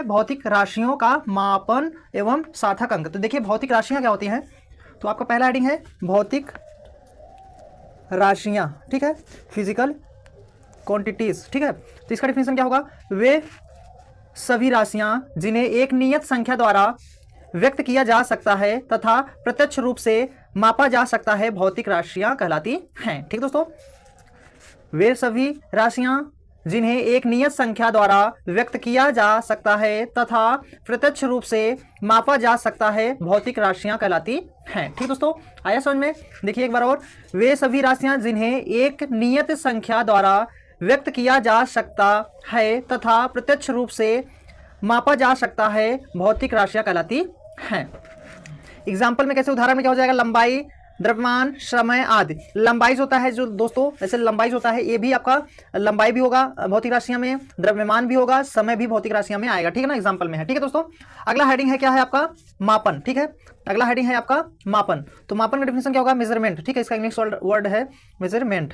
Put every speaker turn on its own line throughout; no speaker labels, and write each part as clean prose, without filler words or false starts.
भौतिक राशियों का मापन एवं सार्थक अंक। तो देखिए भौतिक राशियां क्या होती हैं, तो आपका पहला हेडिंग है भौतिक राशियां, ठीक है, फिजिकल क्वांटिटीज, ठीक है। तो इसका डिफिनेशन क्या होगा, वे सभी राशियां जिन्हें एक नियत संख्या द्वारा व्यक्त किया जा सकता है तथा प्रत्यक्ष रूप से मापा जा सकता है भौतिक राशियां कहलाती हैं। ठीक दोस्तों, वे सभी राशियां जिन्हें एक नियत संख्या द्वारा व्यक्त किया जा सकता है तथा प्रत्यक्ष रूप से मापा जा सकता है भौतिक राशियां कहलाती हैं। ठीक दोस्तों, आया समझ में। देखिए एक बार और, वे सभी राशियां जिन्हें एक नियत संख्या द्वारा व्यक्त किया जा सकता है तथा प्रत्यक्ष रूप से मापा जा सकता है भौतिक राशियां कहलाती हैं। एग्जाम्पल में कैसे, उदाहरण में क्या हो जाएगा, लंबाई, द्रव्यमान, समय आदि। लंबाई होता है जो दोस्तों, ऐसे लंबाई होता है, ये भी आपका लंबाई भी होगा भौतिक राशियां में, द्रव्यमान भी होगा, समय भी भौतिक राशियां में आएगा, ठीक है ना, एग्जाम्पल में है। ठीक है दोस्तों, अगला हेडिंग है क्या है आपका, मापन, ठीक है। अगला हेडिंग है आपका मापन। तो मापन का डिफिनेशन क्या होगा, मेजरमेंट, ठीक है, इसका इंग्लिश वर्ड है मेजरमेंट।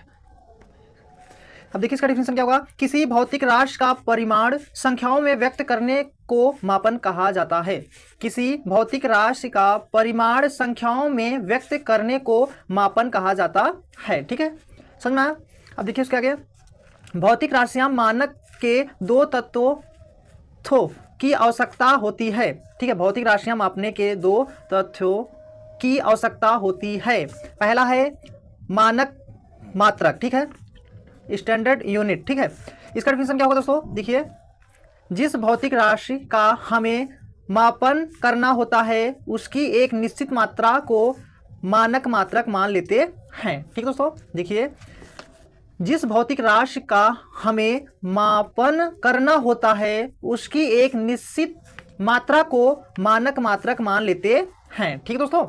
अब देखिए इसका डिफिनेशन क्या होगा, किसी भौतिक राशि का परिमाण संख्याओं में व्यक्त करने को मापन कहा जाता है। किसी भौतिक राशि का परिमाण संख्याओं में व्यक्त करने को मापन कहा जाता है। ठीक है, समझ में आया। अब देखिए उसके आगे, भौतिक राशियां मानक के दो तत्वों की आवश्यकता होती है। ठीक है, भौतिक राशियां मापने के दो तथ्यों की आवश्यकता होती है। पहला है मानक मात्रक, ठीक है, स्टैंडर्ड यूनिट, ठीक है। इसका डिफिनेशन क्या होगा दोस्तों, देखिए, जिस भौतिक राशि का हमें मापन करना होता है उसकी एक निश्चित मात्रा को मानक मात्रक मान लेते हैं। ठीक दोस्तों, देखिए, जिस भौतिक राशि का हमें मापन करना होता है उसकी एक निश्चित मात्रा को मानक मात्रक मान लेते हैं। ठीक दोस्तों,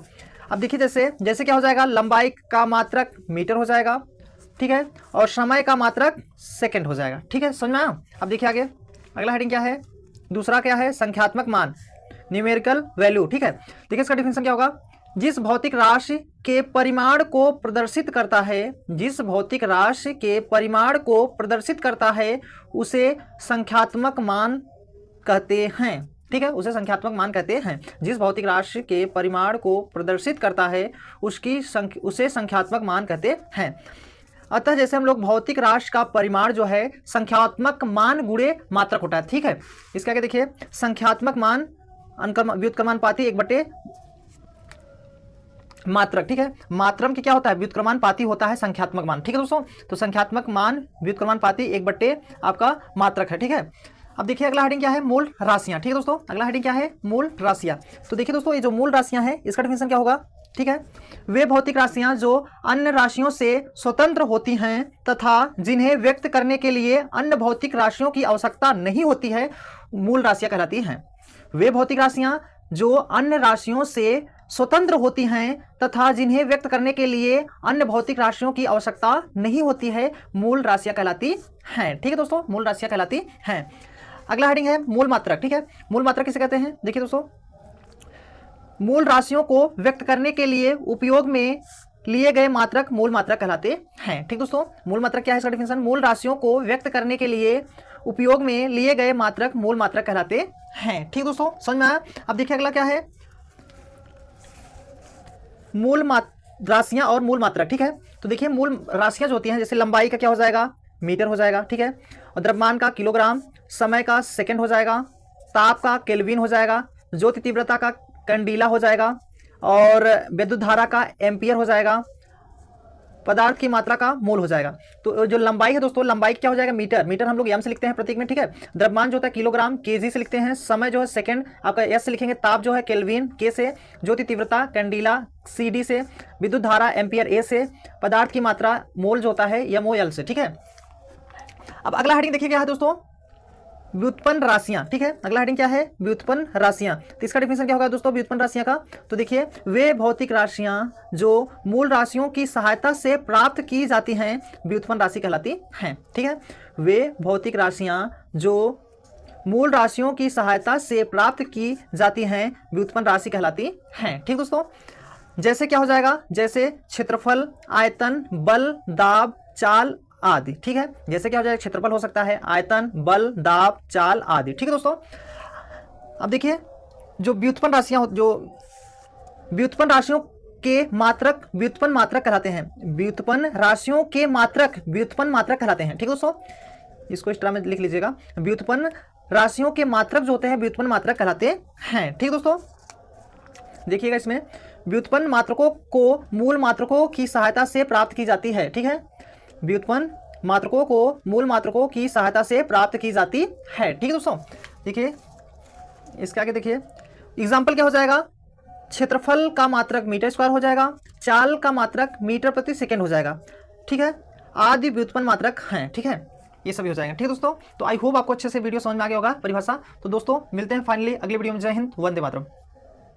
अब देखिए जैसे जैसे क्या हो जाएगा, लंबाई का मात्रक मीटर हो जाएगा, ठीक है, और समय का मात्रक सेकंड हो जाएगा। ठीक है, समझ में आया। अब देखिए आगे, अगला हेडिंग क्या है, दूसरा क्या है, संख्यात्मक मान, न्यूमेरिकल वैल्यू। ठीक है, देखिए इसका डिफिनेशन क्या होगा, जिस भौतिक राशि के परिमाण को प्रदर्शित करता है, जिस भौतिक राशि के परिमाण को प्रदर्शित करता है उसे संख्यात्मक मान कहते हैं। ठीक है, उसे संख्यात्मक मान कहते हैं। जिस भौतिक राशि के परिमाण को प्रदर्शित करता है उसे संख्यात्मक मान कहते हैं। अतः जैसे हम लोग भौतिक राशि का परिमाण जो है संख्यात्मक मान गुणे मात्रक होता है। ठीक है, इसके आगे देखिए, संख्यात्मक मान व्युत्क्रमानुपाती 1/, मात्रक। ठीक है, मात्रम की क्या होता है, व्युत्क्रमानुपाती होता है संख्यात्मक मान। ठीक है दोस्तों, तो संख्यात्मक मान व्युत्क्रमानुपाती 1/, आपका मात्रक है। ठीक है, अब देखिए अगला हेडिंग क्या है, मूल राशियां। ठीक है दोस्तों, अगला हेडिंग क्या है, मूल राशियां। तो देखिए दोस्तों, ये जो मूल राशियां हैं इसका डिफिनेशन क्या होगा, ठीक है, वे भौतिक राशियां जो अन्य राशियों से स्वतंत्र होती हैं तथा जिन्हें व्यक्त करने के लिए अन्य भौतिक राशियों की आवश्यकता नहीं होती है, मूल राशियां कहलाती हैं। वे भौतिक राशियां जो अन्य राशियों से स्वतंत्र होती हैं तथा जिन्हें व्यक्त करने के लिए अन्य भौतिक राशियों की आवश्यकता नहीं होती है, मूल राशियां कहलाती हैं। ठीक है दोस्तों, मूल राशियां कहलाती हैं। अगला हेडिंग है मूल मात्रक। ठीक है, मूल मात्रक किसे कहते हैं, देखिए दोस्तों, मूल राशियों को व्यक्त करने के लिए उपयोग में लिए गए मात्रक मूल मात्रक कहलाते हैं। ठीक दोस्तों, मूल मात्रक क्या है, इसका डिफिनेशन, मूल राशियों को व्यक्त करने के लिए उपयोग में लिए गए मात्रक मूल मात्रक कहलाते हैं। ठीक दोस्तों, समझ में आया। अब देखिए अगला क्या है, मूल राशियां और मूल मात्रक। ठीक है, तो देखिए मूल राशियां जो होती हैं, जैसे लंबाई का क्या हो जाएगा, मीटर हो जाएगा, ठीक है, और द्रव्यमान का किलोग्राम, समय का सेकंड हो जाएगा, ताप का केल्विन हो जाएगा, ज्योति तीव्रता का कैंडिला हो जाएगा, और विद्युत धारा का एम्पियर हो जाएगा, पदार्थ की मात्रा का मोल हो जाएगा। तो जो लंबाई है दोस्तों, लंबाई क्या हो जाएगा, मीटर, मीटर हम लोग एम से लिखते हैं प्रतीक में। ठीक है, द्रव्यमान जो होता है किलोग्राम, केजी से लिखते हैं, समय जो है सेकंड आपका एस से लिखेंगे, ताप जो है केल्विन के से, ज्योति तीव्रता कैंडिला सीडी से, विद्युत धारा एम्पियर ए से, पदार्थ की मात्रा मोल जो होता है एमओएल से। ठीक है, अब अगला हेडिंग देखिए क्या है दोस्तों, व्युत्पन्न राशियां। ठीक है, अगला हेडिंग क्या है, व्युत्पन्न राशियां। तो इसका डिफिनेशन क्या होगा दोस्तों, व्युत्पन्न राशियां का, तो देखिए, वे भौतिक राशियां जो मूल राशियों की सहायता से प्राप्त की जाती हैं व्युत्पन्न राशि कहलाती हैं। ठीक है, वे भौतिक राशियां जो मूल राशियों की सहायता से प्राप्त की जाती हैं व्युत्पन्न राशि कहलाती हैं। ठीक दोस्तों, जैसे क्या हो जाएगा, जैसे क्षेत्रफल, आयतन, बल, दाब, चाल आदि। ठीक है, जैसे क्या हो जाएगा, क्षेत्रफल हो सकता है, आयतन, बल, दाब, चाल आदि। ठीक है दोस्तों, अब देखिए जो व्युत्पन्न राशियां जो व्युत्पन्न राशियों के मात्रक व्युत्पन्न मात्रक कहलाते हैं। व्युत्पन्न राशियों के मात्रक व्युत्पन्न मात्रक कहलाते हैं। ठीक है दोस्तों, इसको इस तरह में लिख लीजिएगा, व्युत्पन्न राशियों के मात्रक जो होते हैं व्युत्पन्न मात्रक कहलाते हैं। ठीक है दोस्तों, देखिएगा इसमें व्युत्पन्न मात्रकों को मूल मात्रकों की सहायता से प्राप्त की जाती है। ठीक है, व्युत्पन्न मात्रकों को मूल मात्रकों की सहायता से प्राप्त की जाती है। ठीक है दोस्तों, देखिए इसके आगे देखिए एग्जाम्पल क्या हो जाएगा, क्षेत्रफल का मात्रक मीटर स्क्वायर हो जाएगा, चाल का मात्रक मीटर प्रति सेकेंड हो जाएगा। ठीक है, आदि व्युत्पन्न मात्रक हैं। ठीक है, ये सभी हो जाएंगे। ठीक है दोस्तों, तो आई होप आपको अच्छे से वीडियो समझ में आ गया होगा परिभाषा। तो दोस्तों मिलते हैं फाइनली अगले वीडियो में। जय हिंद, वंदे मातरम।